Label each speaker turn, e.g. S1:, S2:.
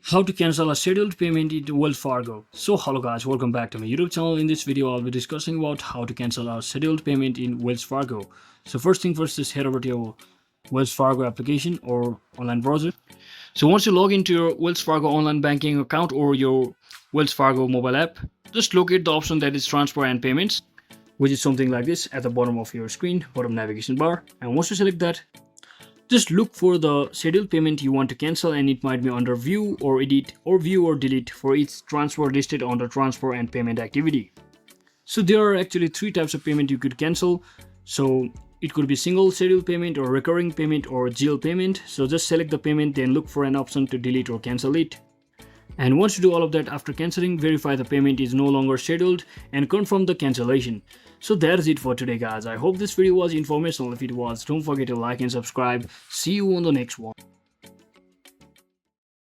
S1: How to cancel a scheduled payment in Wells Fargo. So hello guys, welcome back to my YouTube channel. In this video I'll be discussing about how to cancel a scheduled payment in Wells Fargo. So first thing first, just head over to your Wells Fargo application or online browser. So once you log into your Wells Fargo online banking account or your Wells Fargo mobile app, just locate the option that is transfer and payments, which is something like this at the bottom of your screen, bottom navigation bar. And once you select that, just look for the scheduled payment you want to cancel, and it might be under view or edit or view or delete for each transfer listed under transfer and payment activity. So there are actually three types of payment you could cancel. So it could be single scheduled payment or recurring payment or GL payment. So just select the payment, then look for an option to delete or cancel it. And once you do all of that, after cancelling, verify the payment is no longer scheduled and confirm the cancellation. So that's it for today guys. I hope this video was informational. If it was, don't forget to like and subscribe. See you on the next one.